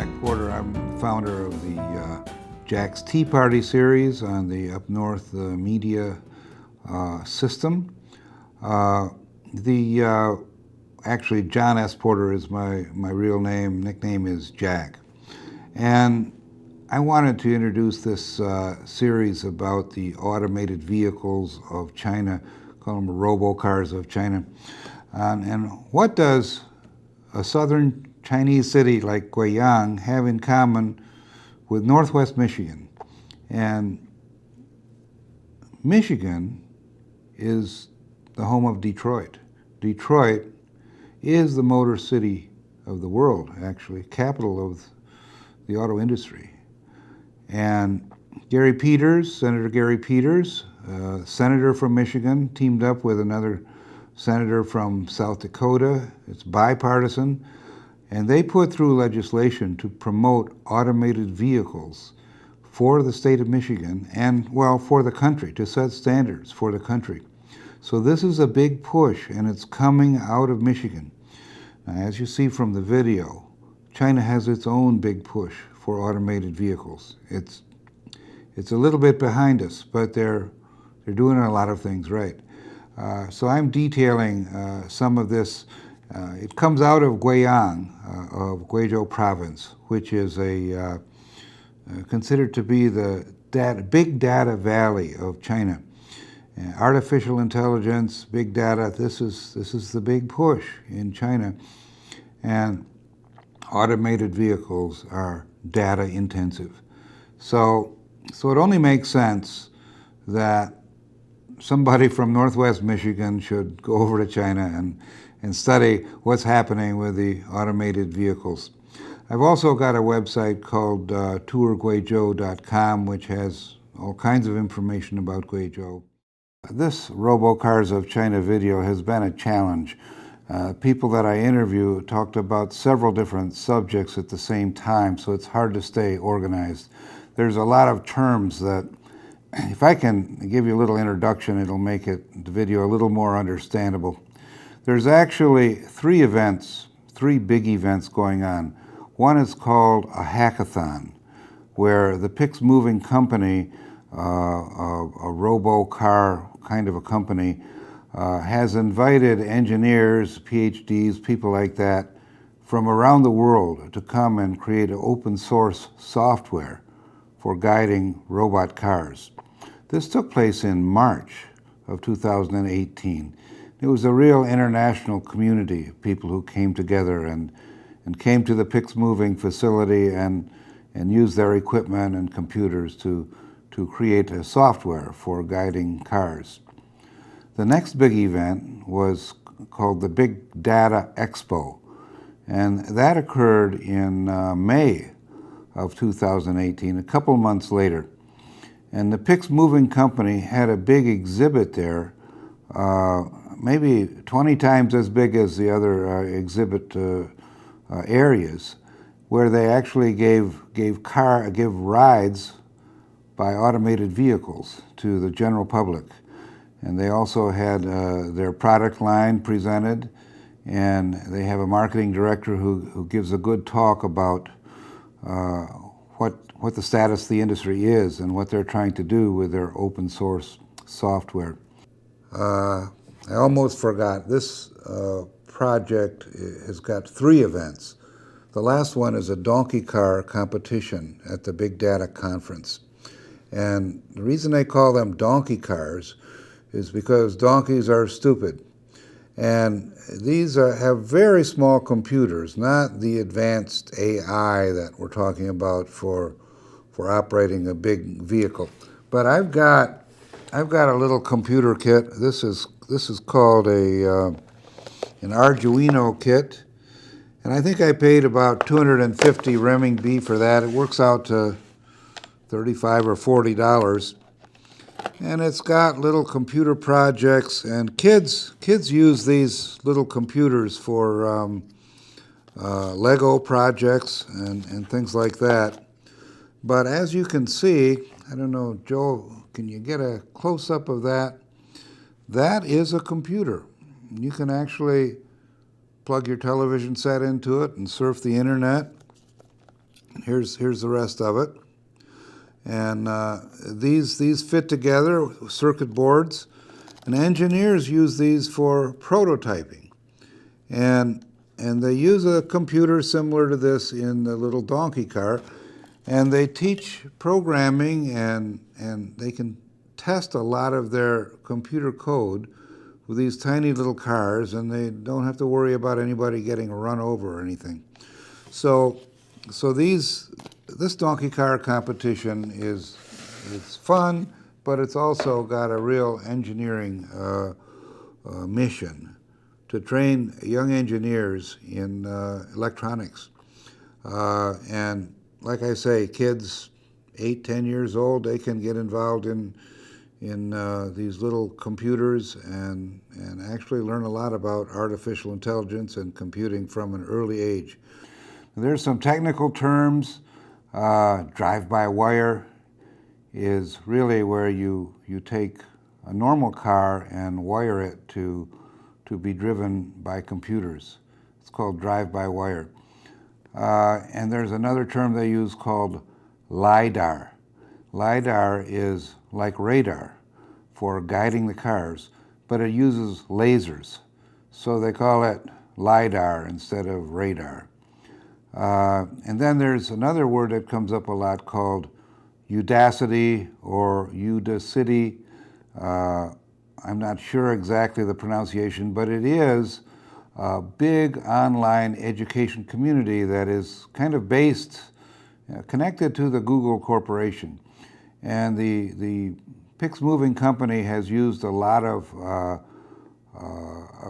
Jack Porter. I'm the founder of the Jack's Tea Party series on the Up North media system. Actually, John S. Porter is my real name. Nickname is Jack. And I wanted to introduce this series about the automated vehicles of China, call them robocars of China. And what does a southern Chinese city like Guiyang have in common with Northwest Michigan? And Michigan is the home of Detroit. Detroit is the motor city of the world, actually, capital of the auto industry. And Gary Peters, Senator Gary Peters, senator from Michigan, teamed up with another senator from South Dakota. It's bipartisan. And they put through legislation to promote automated vehicles for the state of Michigan and, well, for the country, to set standards for the country. So this is a big push, and it's coming out of Michigan. Now, as you see from the video, China has its own big push for automated vehicles. It's a little bit behind us, but they're doing a lot of things right. So I'm detailing some of this. It comes out of Guiyang, of Guizhou province, which is considered to be the big data valley of China. Artificial intelligence, big data, this is the big push in China. And automated vehicles are data intensive. So it only makes sense that somebody from Northwest Michigan should go over to China and study what's happening with the automated vehicles. I've also got a website called tourguizhou.com, which has all kinds of information about Guizhou. This Robocars of China video has been a challenge. People that I interview talked about several different subjects at the same time, so it's hard to stay organized. There's a lot of terms that, if I can give you a little introduction, it'll make the video a little more understandable. There's actually three big events going on. One is called a hackathon, where the Pixmoving Company, a robo-car kind of a company, has invited engineers, PhDs, people like that, from around the world to come and create an open source software for guiding robot cars. This took place in March of 2018. It was a real international community of people who came together and came to the Pixmoving facility and used their equipment and computers to create a software for guiding cars. The next big event was called the Big Data Expo, and that occurred in May of 2018, a couple months later. And the Pixmoving Company had a big exhibit there, maybe 20 times as big as the other exhibit areas, where they actually gave rides by automated vehicles to the general public. And they also had their product line presented, and they have a marketing director who gives a good talk about what the status of the industry is and what they're trying to do with their open source software. I almost forgot, this project has got 3 events. The last one is a donkey car competition at the Big Data Conference. And the reason they call them donkey cars is because donkeys are stupid. And these have very small computers, not the advanced AI that we're talking about for operating a big vehicle. But I've got a little computer kit. This is called an Arduino kit, and I think I paid about 250 renminbi for that. It works out to $35 or $40. And it's got little computer projects, and kids use these little computers for Lego projects and things like that. But as you can see, I don't know, Joe, can you get a close-up of that? That is a computer. You can actually plug your television set into it and surf the internet. here's the rest of it. And these fit together, circuit boards, and engineers use these for prototyping. And they use a computer similar to this in the little donkey car, and they teach programming, and they can test a lot of their computer code with these tiny little cars, and they don't have to worry about anybody getting run over or anything. So this donkey car competition it's fun, but it's also got a real engineering mission to train young engineers in electronics. And like I say, kids 8, 10 years old, they can get involved in these little computers and actually learn a lot about artificial intelligence and computing from an early age. There's some technical terms. Drive-by-wire is really where you take a normal car and wire it to be driven by computers. It's called drive-by-wire. And there's another term they use called LiDAR. LiDAR is like radar for guiding the cars, but it uses lasers. So they call it LiDAR instead of radar. And then there's another word that comes up a lot called Udacity or Udacity. I'm not sure exactly the pronunciation, but it is a big online education community that is kind of based, connected to the Google Corporation. And the Pixmoving Company has used a lot of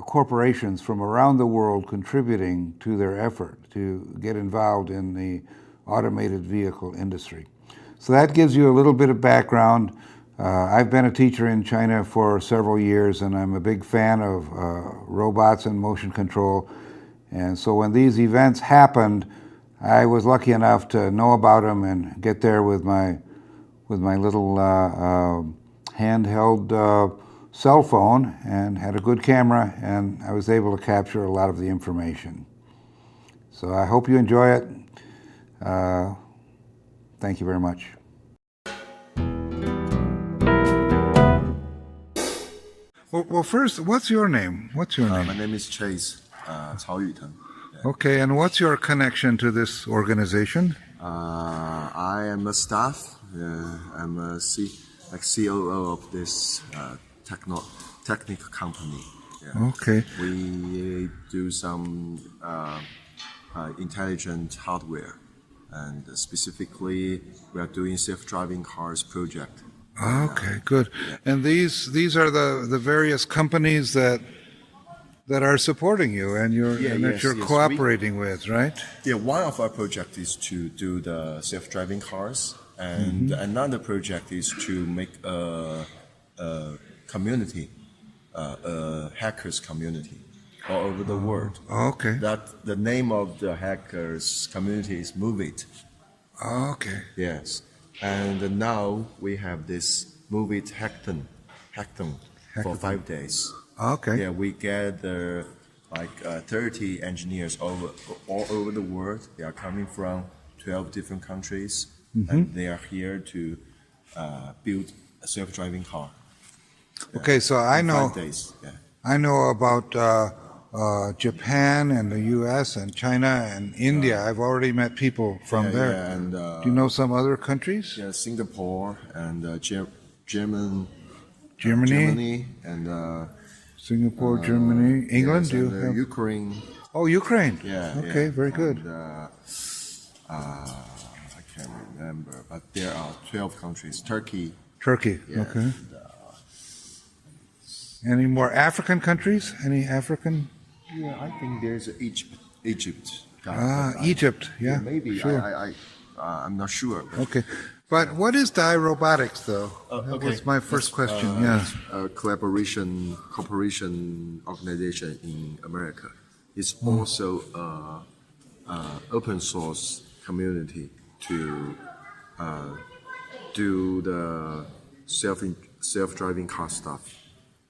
corporations from around the world contributing to their effort to get involved in the automated vehicle industry. So that gives you a little bit of background. I've been a teacher in China for several years, and I'm a big fan of robots and motion control. And so when these events happened, I was lucky enough to know about them and get there with my little handheld cell phone, and had a good camera, and I was able to capture a lot of the information. So I hope you enjoy it. Thank you very much. Well, first, what's your name? What's your name? My name is Chase, Cao Yuteng. Yeah. Okay, and what's your connection to this organization? I am a staff. I'm a COO of this technical company. Yeah. Okay. We do some intelligent hardware, and specifically, we are doing self-driving cars project. Okay, good. And these are the various companies that are supporting you, and that you're cooperating with, right? Yeah, one of our projects is to do the self-driving cars, and another project is to make a community, a hackers community all over the world. Okay. That the name of the hackers community is Move It. Okay. Yes. And now we have this Move It hackathon for 5 days. Okay. Yeah, we gather like 30 engineers all over the world. They are coming from 12 different countries, and they are here to build a self-driving car. Yeah. Okay, so I know 5 days. Yeah. I know about Japan and the U.S. and China and India. I've already met people from there. Yeah, and do you know some other countries? Yeah, Singapore and Germany and Singapore, Germany, England. Yes, do you and, have Ukraine? Oh, Ukraine. Yeah. Okay, very good. And, I can't remember, but there are 12 countries. Turkey. Yeah, okay. And, any more African countries? Any African? yeah, I think there's Egypt. Egypt. Egypt. Yeah, maybe. Sure. I'm not sure. But Okay. But what is Dai Robotics, though? That was my first question, yeah. A cooperation organization in America. It's also open source community to do the self-driving car stuff.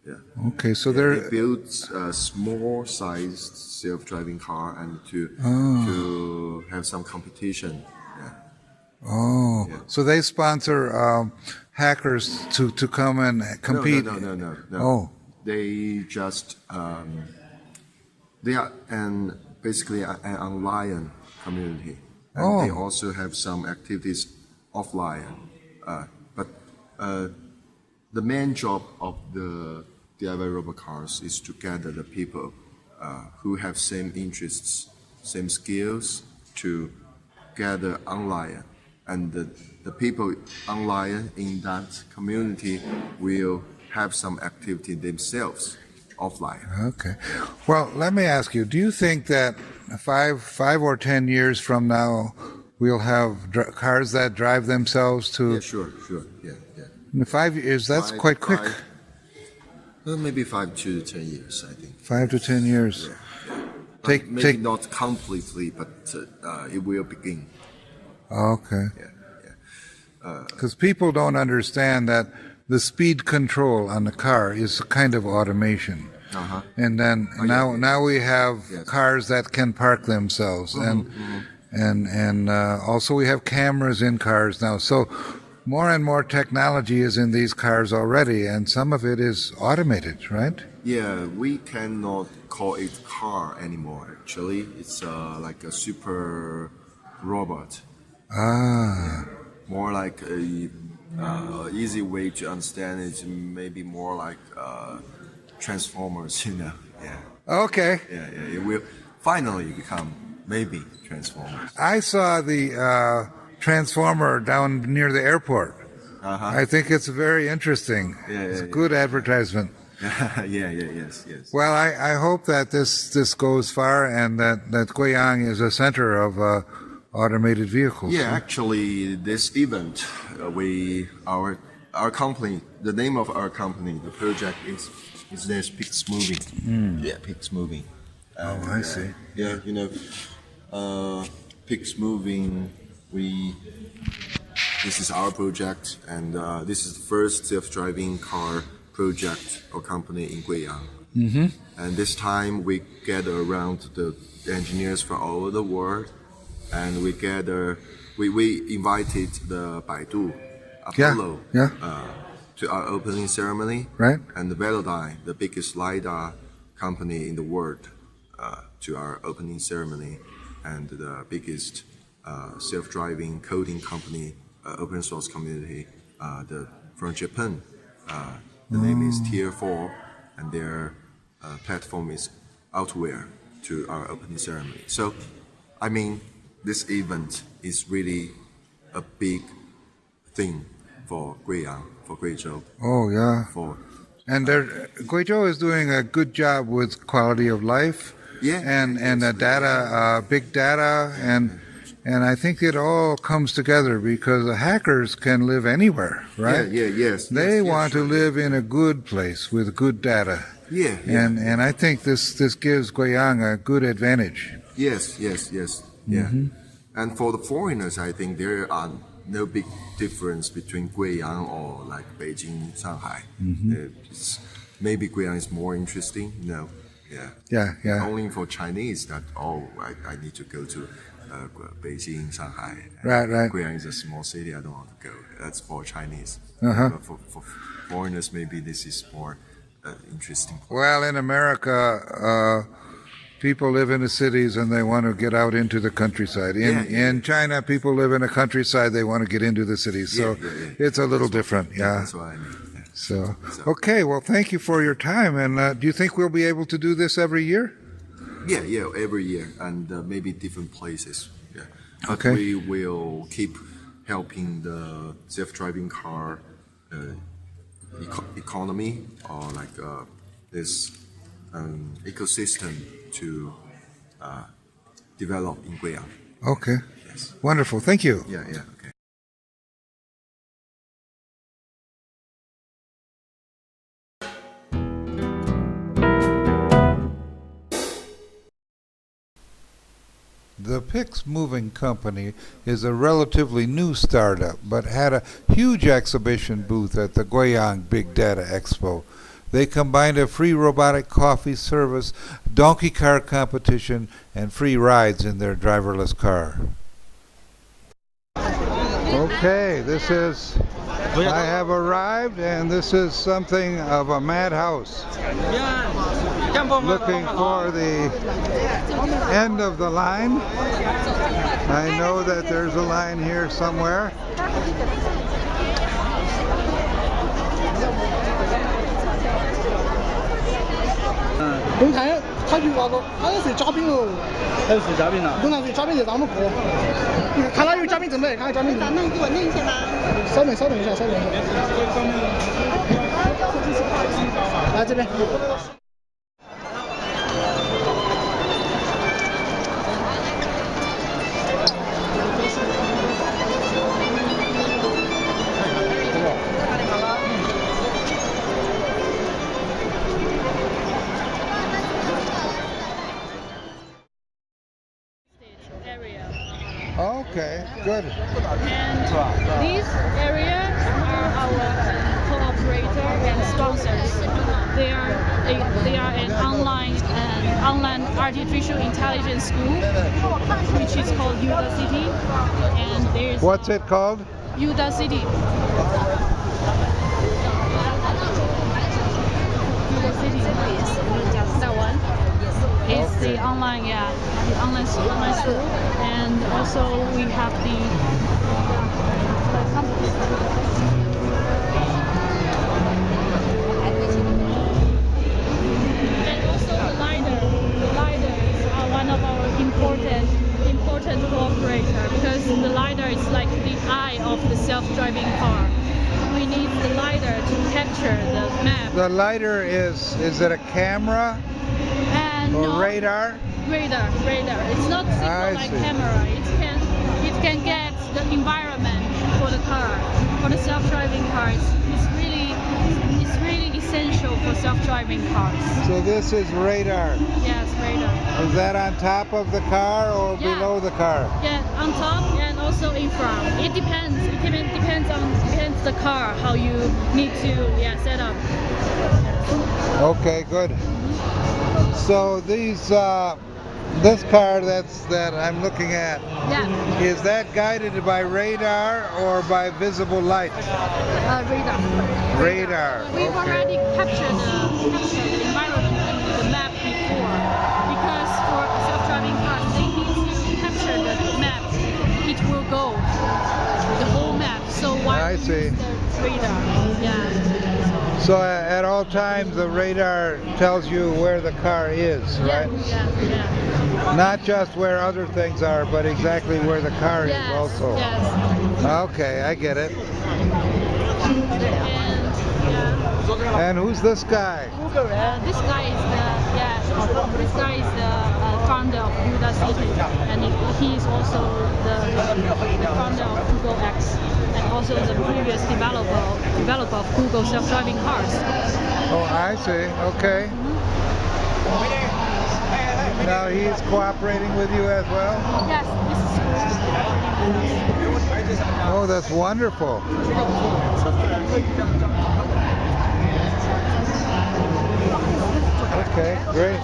Yeah. Okay, so They built a small sized self-driving car and to have some competition. Yeah. Oh, Yeah. so they sponsor hackers to come and compete? No. Oh, They just they are basically an online community, and they oh, also have some activities offline. But the main job of the DIY robot cars is to gather the people who have same interests, same skills to gather online, and the people online in that community will have some activity themselves offline. okay. Well, let me ask you: do you think that 5 or 10 years from now we'll have cars that drive themselves Yeah, to? sure, yeah. In 5 years, that's quite quick. Maybe 5 to 10 years, I think. 5 to 10 years. Maybe not completely, but it will begin. Okay. Yeah. Because people don't understand that the speed control on the car is a kind of automation. Uh-huh. And then now we have Yes. cars that can park themselves, and also we have cameras in cars now. So more and more technology is in these cars already, and some of it is automated, right? Yeah, we cannot call it car anymore. Actually, it's like a super robot. Ah, More like a easy way to understand it. Maybe more like Transformers. Yeah. okay. It will finally become maybe Transformers. I saw the Transformer down near the airport. Uh-huh. I think it's very interesting. It's a good advertisement. Yes. Well, I hope that this goes far and that Guiyang is a center of automated vehicles. Yeah, actually, this event, our company, the name of our company, the project is there's Pixmoving. Yeah, Pixmoving. I see. Yeah, Pixmoving. This is our project, and this is the first self-driving car project or company in Guiyang. Mm-hmm. And this time we gather around the engineers from all over the world, and we invited the Baidu, Apollo, to our opening ceremony, Right. and the Velodyne, the biggest LiDAR company in the world, to our opening ceremony, and the biggest self-driving coding company, open source community, from Japan. The name is Tier 4, and their platform is Outwear to our opening ceremony. So, I mean, this event is really a big thing for Guiyang, for Guizhou. Oh, yeah. And Guizhou is doing a good job with quality of life. Yeah. And the data, big data, and I think it all comes together because the hackers can live anywhere, right? Yes. They want to live in a good place with good data. Yeah. And I think this gives Guiyang a good advantage. Yes. Yeah. And for the foreigners, I think there are no big difference between Guiyang or like Beijing, Shanghai. Maybe Guiyang is more interesting. No. Yeah. Only for Chinese that I need to go to Beijing, Shanghai. Right. Guiyang is a small city. I don't want to go. That's for Chinese. Uh-huh. But for foreigners, maybe this is more interesting. Well, in America, people live in the cities and they want to get out into the countryside. In China, people live in the countryside. They want to get into the cities. So it's a little different. Yeah. That's what I mean. Yeah. So, okay. Well, thank you for your time. And do you think we'll be able to do this every year? Yeah, every year, and maybe different places. Yeah. But Okay. we will keep helping the self-driving car economy or like this ecosystem to develop in Guiyang. Okay. Yes. Wonderful. Thank you. Yeah. Okay. The Pixmoving Company is a relatively new startup, but had a huge exhibition booth at the Guiyang Big Data Expo. They combined a free robotic coffee service, donkey car competition, and free rides in their driverless car. Okay, this is, I have arrived, and this is something of a madhouse. Looking for the end of the line. I know that there's a line here somewhere.龙潭他就那个，他是嘉宾喽，还是嘉宾呢？龙潭是嘉宾在咱们课，看他有嘉宾正在，看他嘉宾。咱们给我弄一下吧。稍等一下。来这边。Okay, good. And these areas are our cooperator and sponsors. They are an online artificial intelligence school, which is called Yuda City. And there's What's it called? Yuda City. Yuda City. That one. It's the online, the online school, and also we have the and also the LiDAR. The LiDARs are one of our important cooperator, because the LiDAR is like the eye of the self-driving car. We need the LiDAR to capture the map. The LiDAR is it a camera? Or No, radar? Radar. It's not simple like camera. It can get the environment for the car, for the self-driving cars. It's really essential for self-driving cars. So this is radar. Yes, radar. Is that on top of the car or below the car? Yeah, on top and also in front. It depends. It depends the car how you need to set up. Okay, good. So these, this car that I'm looking at, is that guided by radar or by visible light? Radar. Radar. We've Okay. already captured the environment and the map before, because for self-driving cars they need to capture the map. It will go the whole map. So why I see. the radar? Yeah. So at all times the radar tells you where the car is, right? Yeah. Not just where other things are, but exactly where the car is also. Yes. Okay, I get it. And And who's this guy? this guy is the founder of Yuda City, and he is also the founder of Google X, and also the previous developer of Google self-driving cars. Oh, I see. Okay. Now he's cooperating with you as well? Yes, this is Oh, that's wonderful. Okay, great.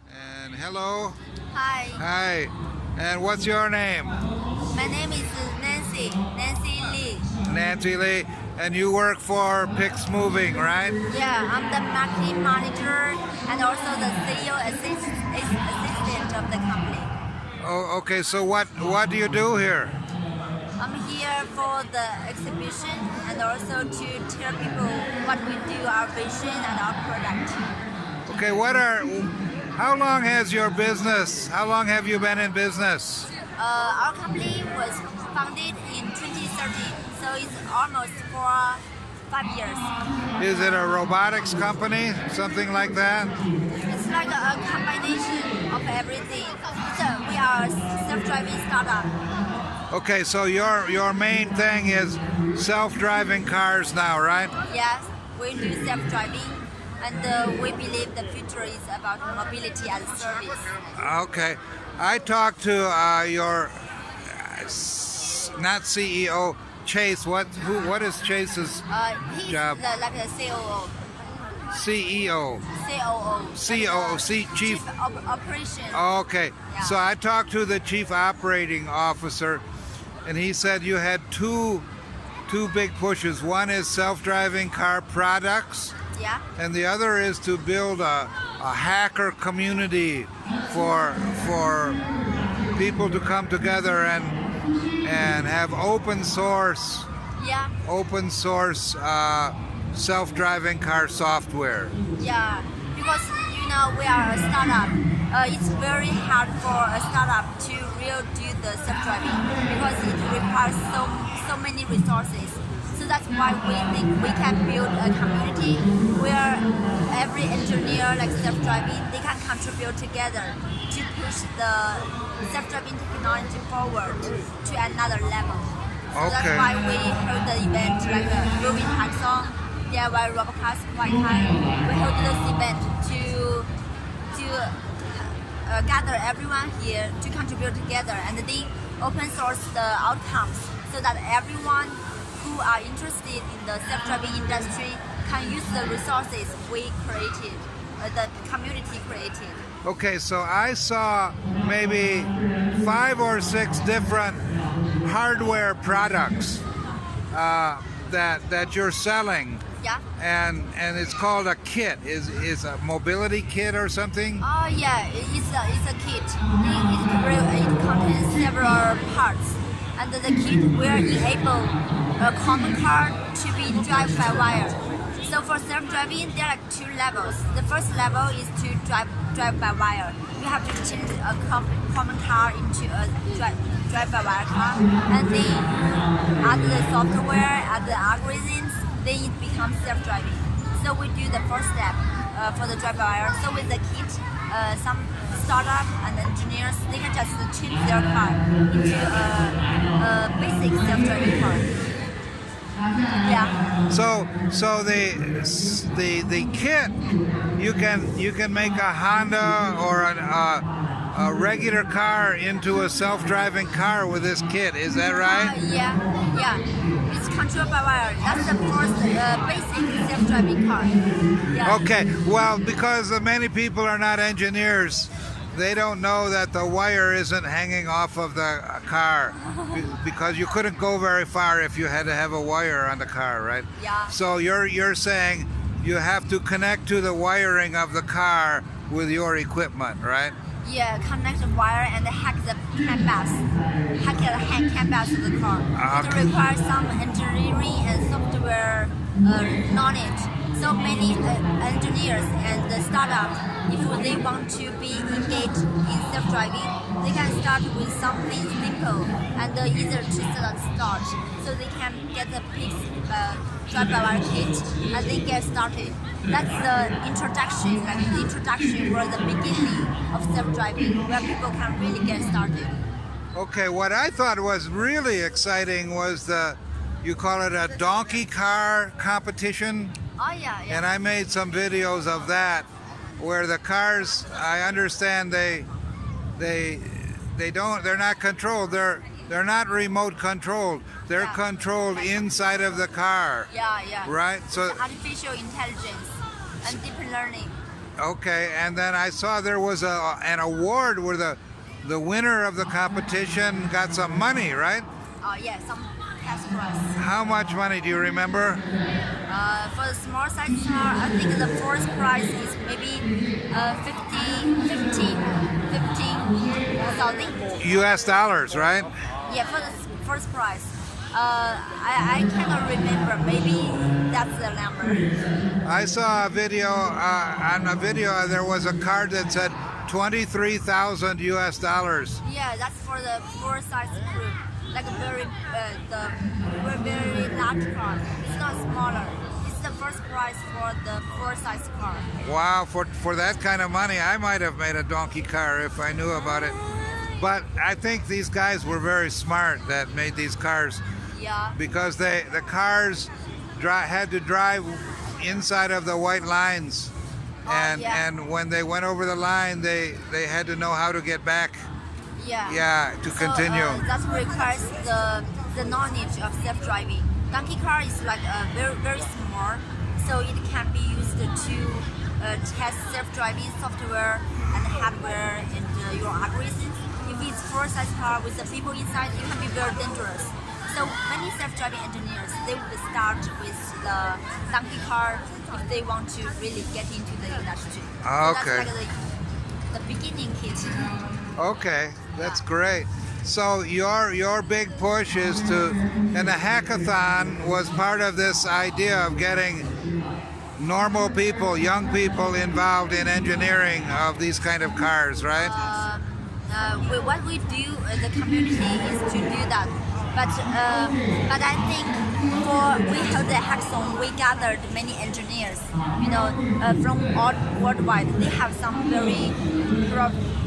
And hello. Hi, Hi. And what's your name? my name is Nancy Lee. Nancy Lee, and you work for Pixmoving, right? Yeah, I'm the marketing manager and also the CEO assistant of the company. Oh, okay. So what do you do here? I'm here for the exhibition and also to tell people what we do, our vision and our product. Okay, how long has your business? How long have you been in business? Our company was founded in 2013, so it's almost for 5 years. Is it a robotics company, something like that? It's like a combination of everything. We are a self-driving startup. Okay, so your main thing is self-driving cars now, right? Yes, we do self-driving, and we believe the future is about mobility as a service. Okay, I talked to your not CEO Chase. What is Chase's He's job? like a COO. CEO. COO. Chief. Operation. Okay, Yeah. so I talked to the chief operating officer, and he said you had two big pushes. One is self-driving car products, Yeah. and the other is to build a hacker community for people to come together and have open source Yeah. self-driving car software. Yeah. Because we are a startup. It's very hard for a startup to really do the self-driving because it requires so many resources. So that's why we think we can build a community where every engineer, like self-driving, they can contribute together to push the self-driving technology forward to another level. So that's Okay. why we hold the event like the Moving Hackathon, DIY Robocars quite high. We hold this event to gather everyone here to contribute together and then open source the outcomes so that everyone who are interested in the self-driving industry can use the resources we created, the community created. Okay, so I saw maybe 5 or 6 different hardware products that you're selling, Yeah. and it's called a kit. Is a mobility kit or something? Oh yeah, it's a kit. It contains several parts, and the kit will enable a common car to be driven by wire. So for self-driving, there are 2 levels. The first level is to drive by wire. You have to change a common car into a drive by wire car, and then add the software, add the algorithms, then it becomes self-driving. So we do the first step for the drive by wire. So with the kit, some startup and engineers, they can just change their car into a basic self-driving car. Yeah. So the kit, you can make a Honda or a regular car into a self-driving car with this kit. Is that right? Yeah. It's controlled by wire. That's the first basic self-driving car. Yeah. Okay. Well, because many people are not engineers, they don't know that the wire isn't hanging off of the car because you couldn't go very far if you had to have a wire on the car, right? Yeah. So you're saying you have to connect to the wiring of the car with your equipment, right? Yeah, connect the wire and hack the canvas. Hack the canvas of the car. It requires some engineering and software knowledge. So many engineers and the startups, if they want to be engaged in self-driving, they can start with something simple and easier to start. So they can get the drive-by-wire kit and then get started. That's the introduction, or the beginning of self-driving, where people can really get started. Okay, what I thought was really exciting was you call it a donkey car competition. Oh yeah. And I made some videos of that, where the cars, I understand they're not controlled. They're not remote controlled. They're controlled inside of the car. Yeah. Right? So it's artificial intelligence and deep learning. Okay, and then I saw there was an award where the winner of the competition got some money, right? Yeah, some cash prize. How much money do you remember? For the small size car, I think the first prize is maybe 15,000. US dollars, right? Yeah, for the first prize. I cannot remember. Maybe that's the number. I saw a video, on a video there was a card that said 23,000 US dollars. Yeah, that's for the full size group. Like a very large car. It's not smaller. It's the first prize for the full size car. Wow, for that kind of money, I might have made a donkey car if I knew about it. But I think these guys were very smart that made these cars. Yeah. Because the cars had to drive inside of the white lines, and yeah. and when they went over the line, they had to know how to get back. Yeah. Yeah, to continue. That requires the knowledge of self-driving. Donkey car is like very small, so it can be used to test self-driving software and hardware and your algorithms. If it's full-size car with the people inside, it can be very dangerous. So many self-driving engineers, they would start with the donkey car if they want to really get into the industry. Okay. So that's like the beginning kit. Okay, that's great. So your big push is to, and the hackathon was part of this idea of getting normal people, young people involved in engineering of these kind of cars, right? What we do as a community is to do that. But I think we held the hackathon, we gathered many engineers, from all worldwide. They have some very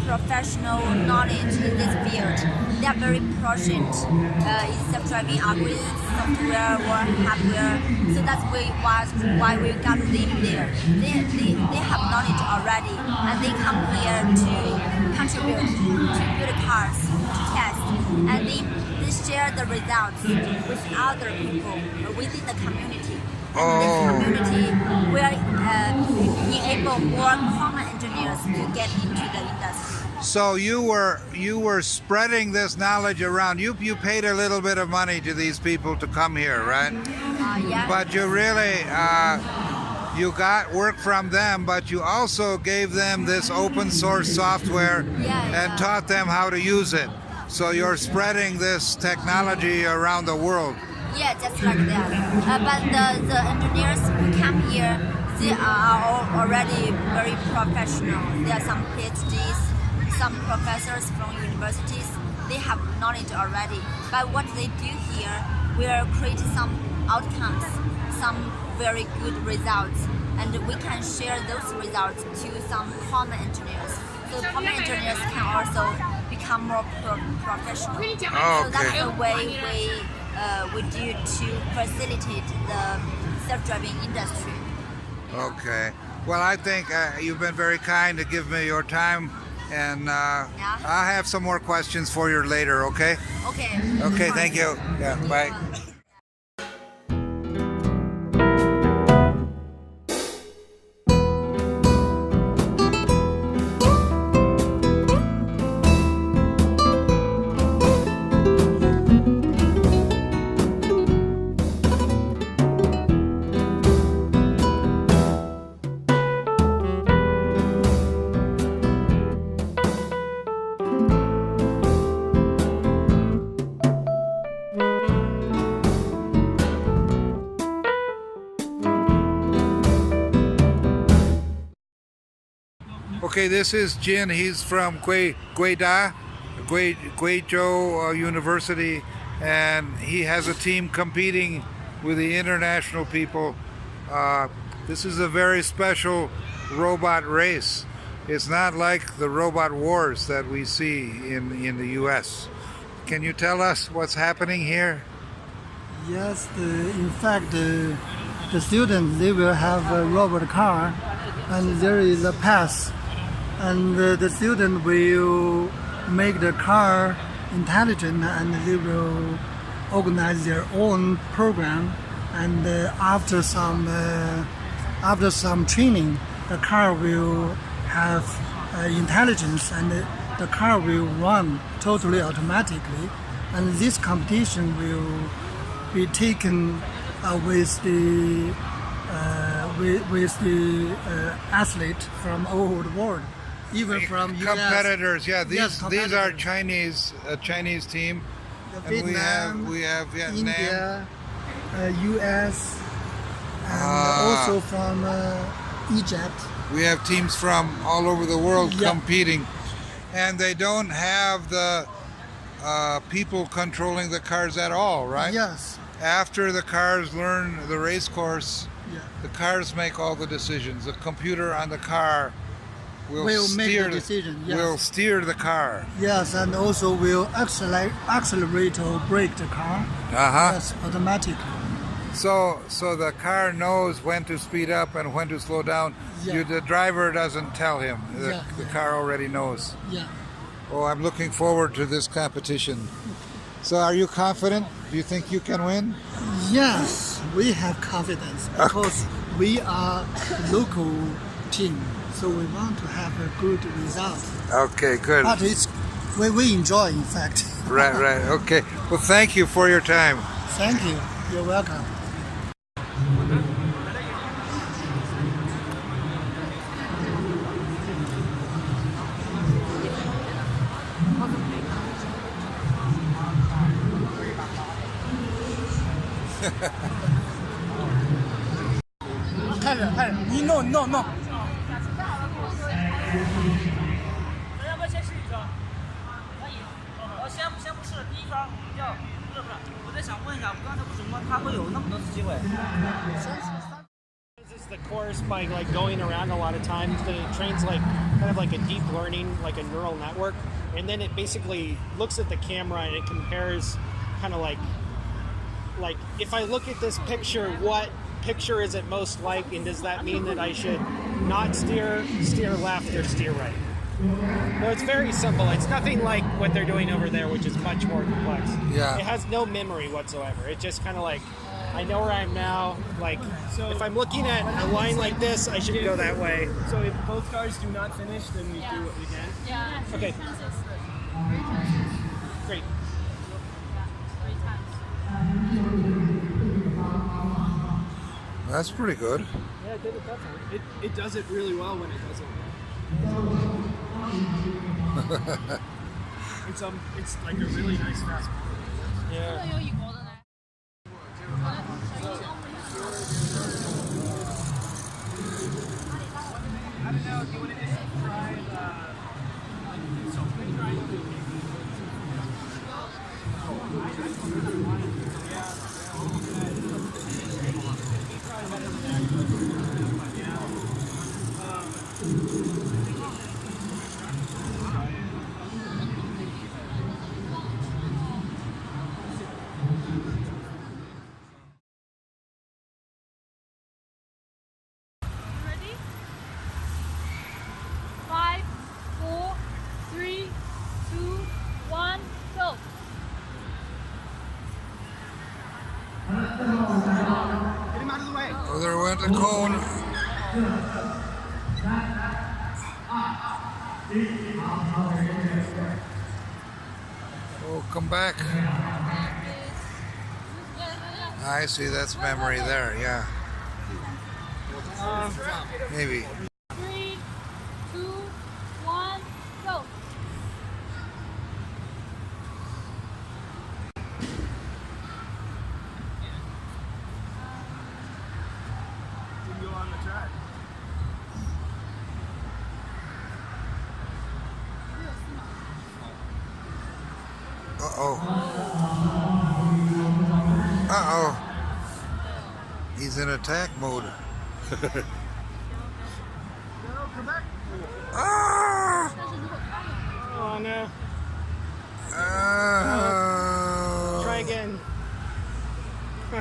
professional knowledge in this field. They are very proficient in self-driving algorithms, software or hardware. So that's why we gathered them there. They have knowledge already, and they come here to contribute to build cars, to test, and they share the results with other people within the community. And this community will enable more common engineers to get into the industry. So you were spreading this knowledge around. You paid a little bit of money to these people to come here, right? Yeah. But you really you got work from them, but you also gave them this open source software and taught them how to use it. So you're spreading this technology around the world. Yeah, just like that. But the engineers who come here, they are already very professional. There are some PhDs, some professors from universities. They have knowledge already. But what they do here will create some outcomes, some very good results, and we can share those results to some common engineers. So common engineers can also become more professional. Oh, so that's the way we do to facilitate the self-driving industry. Okay. Well, I think you've been very kind to give me your time, and I'll have some more questions for you later, okay? Okay. Okay, thank you. Yeah, bye. Okay, this is Jin. He's from Guizhou University, and he has a team competing with the international people. This is a very special robot race. It's not like the robot wars that we see in the US. Can you tell us what's happening here? Yes, in fact, the students, they will have a robot car, and there is a path, and the student will make the car intelligent, and they will organize their own program, and after some training, the car will have intelligence, and the car will run totally automatically, and this competition will be taken with the athlete from all over the world, even from competitors. US. Yeah, these are competitors. Chinese team. And Vietnam, we have Vietnam, India, US, and also from Egypt. We have teams from all over the world competing, and they don't have the people controlling the cars at all, right? Yes. After the cars learn the race course, Yeah. the cars make all the decisions. The computer on the car will Make steer the decision. Yes. will steer the car. Yes, and also will accelerate or brake the car. Yes, automatically. So the car knows when to speed up and when to slow down. Yeah. The driver doesn't tell him. The car already knows. Yeah. Oh, I'm looking forward to this competition. So are you confident? Do you think you can win? Yes, we have confidence because we are a local team, so we want to have a good result. Okay, good. But we enjoy, in fact. Right. Okay. Well, thank you for your time. Thank you. You're welcome.你弄。要不要先试一双？可以。先不试，第一双要不是，我在想问一下，我刚才为什么他会有那么多次机会？ It's the course by like going around a lot of times that it trains like kind of like a deep learning, like a neural network, and then it basically looks at the camera and it compares kind of like if I look at this picture, what picture is it most like, and does that mean that I should not steer left or steer right? No, it's very simple. It's nothing like what they're doing over there, which is much more complex. Yeah. It has no memory whatsoever. It's just kind of like, I know where I am now. Like, so if I'm looking at a line like this, I should go that way. So if both cars do not finish, then we do what we can? Yeah. Okay. Great. That's pretty good. Yeah, it did it perfectly. It does it really well when it does it. It's like a really nice fast motor. Yeah. I don't know, do you want to just try Ready? 5, 4, 3, 2, 1, go. Get him out of the way. Oh, there went the cone. Oh, come back. I see, that's memory there, yeah. Maybe. 3, 2, 1, go. Didn't go on the track. Uh-oh. He's in attack mode. No, come back. Ah! Oh no. Oh. Try again. No.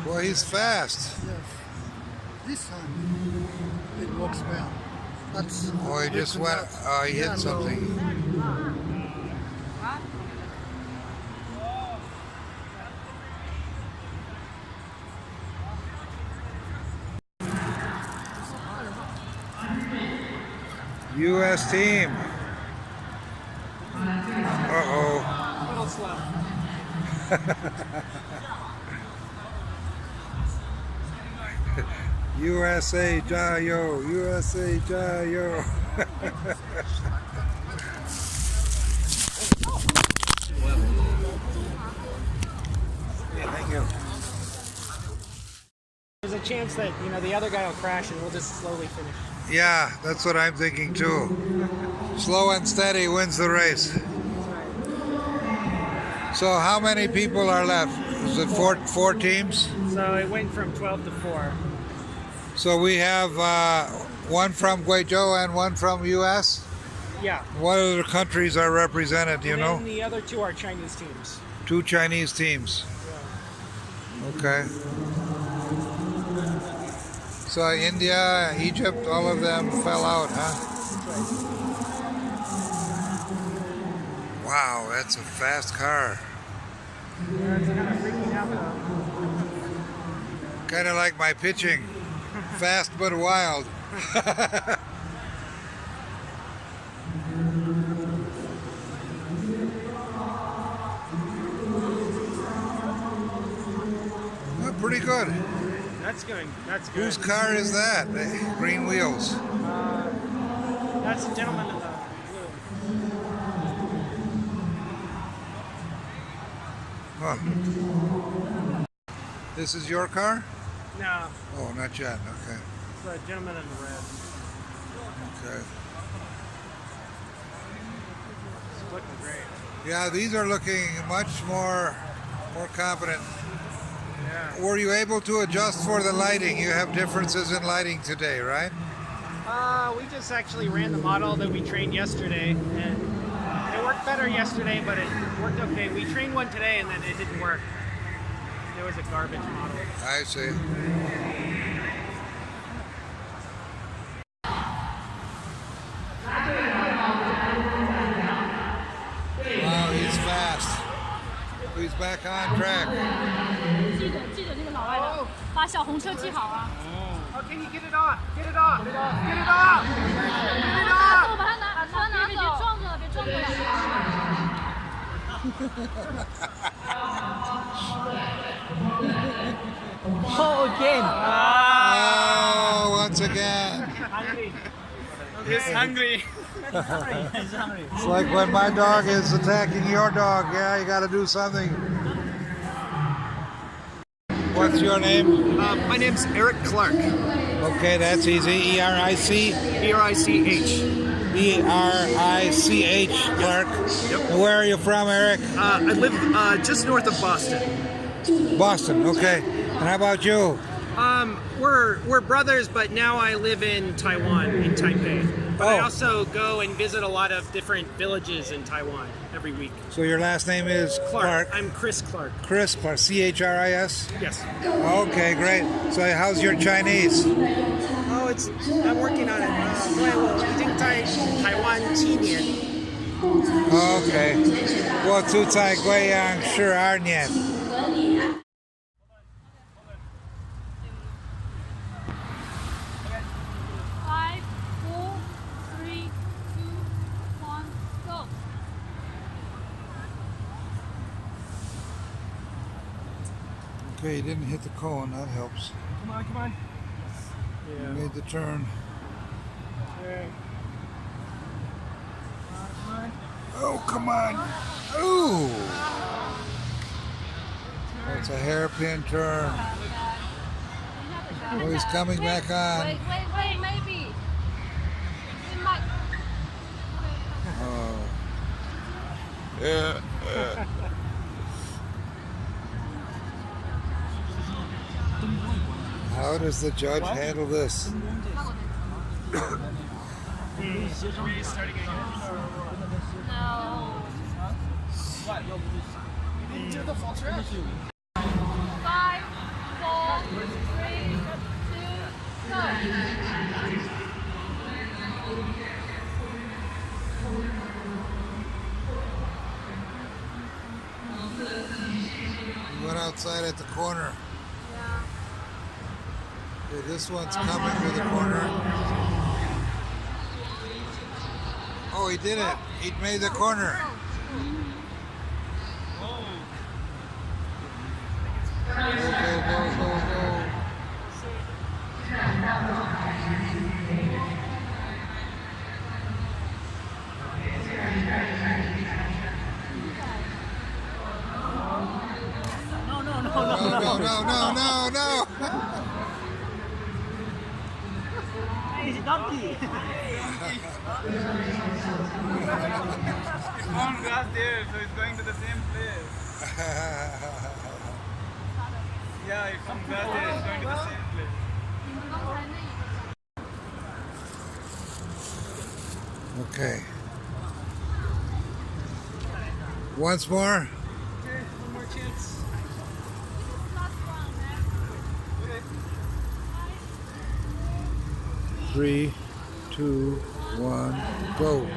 Well, he's fast. Yes. This time it works well. But Oh, he just went, he hit something. U.S. team. Uh-oh. A little slow. USA Jayo, USA Jayo. Yeah, thank you. There's a chance that, you know, the other guy will crash and we'll just slowly finish. Yeah, that's what I'm thinking too. Slow and steady wins the race. So how many people are left? Is it four teams? So it went from 12 to 4. So we have one from Guizhou and one from U.S.? Yeah. What other countries are represented, do you know? And the other 2 are Chinese teams. 2 Chinese teams. Okay. So India, Egypt, all of them fell out, huh? Wow, that's a fast car. Yeah, it's kind of freaking out though. Kind of like my pitching. Fast but wild. Oh, pretty good. That's good. That's good. Whose car is that? The green wheels. That's the gentleman in the blue. Huh. This is your car? No, Oh, not yet. Okay. it's the gentleman in the red. Okay. It's looking great. Yeah, these are looking much more confident. Yeah. Were you able to adjust for the lighting? You have differences in lighting today, right? We just actually ran the model that we trained yesterday, and it worked better yesterday, but it worked okay. We trained one today, and then it didn't work. It was a garbage model. I see. Wow, he's fast. He's back on track. 记得那个老外的，把小红车记好啊。 Oh, can you get it off? Get it off! Get it off! Get it off! 把它拿走，别撞着了，别撞过来。 Oh, again! Oh, once again. He's hungry. It's like when my dog is attacking your dog. Yeah, you got to do something. What's your name? My name's Eric Clark. Okay, that's easy. E-R-I-C? B-R-I-C-H. B-R-I-C-H, Clark. Yep. And where are you from, Eric? I live just north of Boston. Boston, okay. And how about you? We're brothers, but now I live in Taiwan, in Taipei. But I Oh. also go and visit a lot of different villages in Taiwan every week. So your last name is Clark? I'm Chris Clark. Chris Clark, C-H-R-I-S? Yes. Okay, great. So how's your Chinese? Oh, I'm working on it. 我已经在台湾7年。 Okay. 我住在贵阳12年。 5, 4, 3, 2, 1, go. Okay, you didn't hit the cone. That helps. Come on, come on. You made the turn. Okay. Oh, come on. Ooh. That's a hairpin turn. Oh, he's coming back on. Wait, maybe. It might. Oh. Yeah. How does the judge handle this? No. You didn't do the full track. 5, 4, 3, 2, go. He went outside at the corner. Yeah. Okay, this one's coming to the corner. Oh, he did it. He made the corner. No. It's donkey. It's found grass there, so it's going to the same place. Yeah, it's found grass there, it's going to the same place. Okay. Once more. Okay, one more chance. 3, 2, 1, go.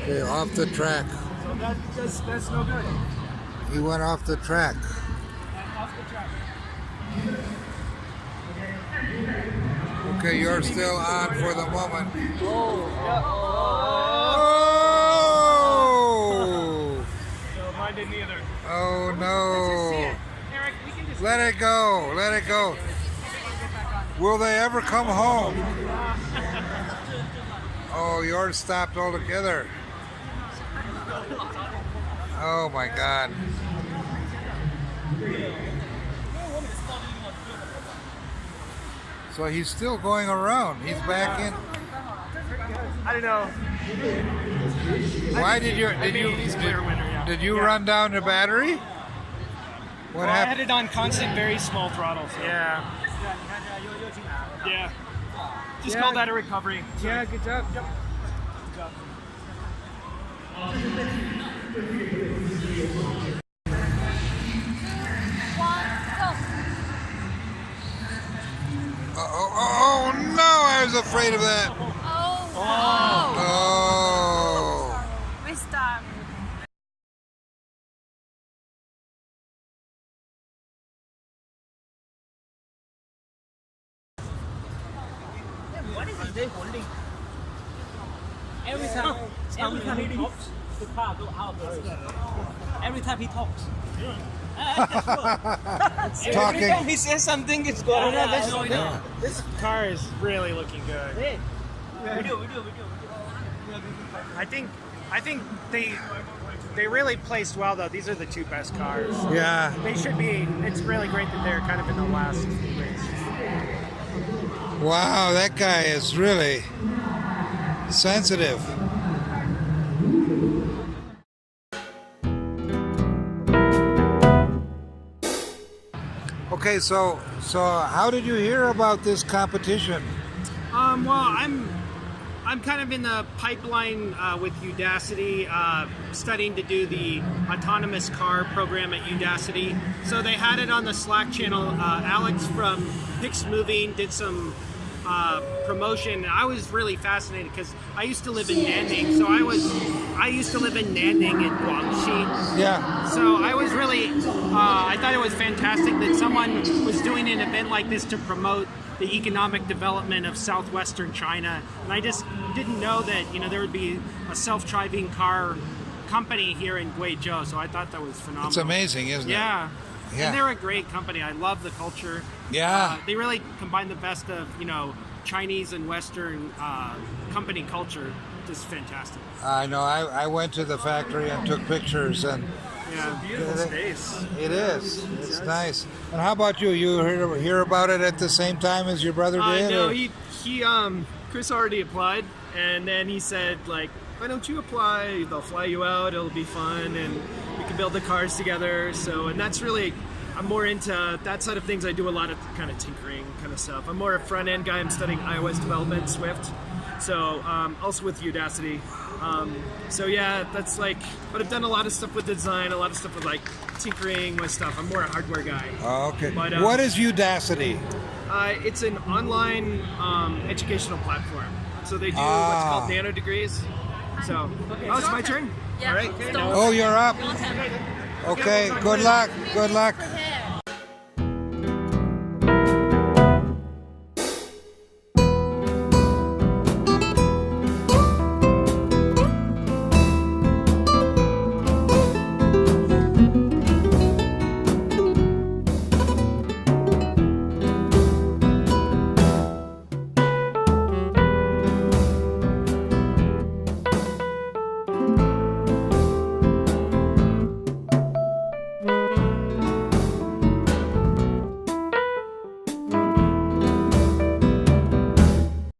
Okay, off the track. So that's no good. He went off the track. Off the track. Okay, you're still on for the moment. Oh. So mine didn't either. Oh Let's no. just see it. Eric, we can just Let it go. Let it go. Will they ever come home? Oh, yours stopped altogether. Oh my God. So he's still going around. He's back in. I don't know. Why did you run down the battery? What Well, I had happened? it on constant, very small throttle. So. Yeah. Yeah. Just call that a recovery. Yeah, good job. Good job. Oh no! I was afraid of that. Oh. Restart. What is he holding? Every time he talks, the car go out. Every time he talks. Talking. Every time he says something, it's going on. This car is really looking good. Video. I think they really placed well though. These are the two best cars. Yeah. They should be. It's really great that they're kind of in the last race. Wow, that guy is really sensitive. Okay, so how did you hear about this competition? Well, I'm kind of in the pipeline with Udacity, studying to do the autonomous car program at Udacity. So they had it on the Slack channel. Alex from Pixmoving did some promotion. I was really fascinated because I used to live in Nanning. So I used to live in Nanning in Guangxi. Yeah. So I was really, I thought it was fantastic that someone was doing an event like this to promote the economic development of southwestern China. And I just didn't know that, there would be a self-driving car company here in Guizhou. So I thought that was phenomenal. It's amazing, isn't it? Yeah. Yeah. And they're a great company. I love the culture. Yeah. They really combine the best of, Chinese and Western company culture. Just fantastic. I know. I went to the factory and took pictures, and Yeah, beautiful space. it is. It's nice. And how about you? You hear about it at the same time as your brother did? No, or- he Chris already applied, and then he said, like, why don't you apply? They'll fly you out. It'll be fun, and we can build the cars together. So, and that's really, I'm more into that side of things. I do a lot of kind of tinkering kind of stuff. I'm more a front end guy. I'm studying iOS development, Swift. So, also with Udacity. So yeah, that's like, but I've done a lot of stuff with design, a lot of stuff with like tinkering with stuff. I'm more a hardware guy. Oh, okay. But, What is Udacity? It's an online educational platform. So they do what's called nano degrees. So, oh, it's my turn? Yeah. All right. Oh, you're up. Okay, good luck. Good luck. Prepare.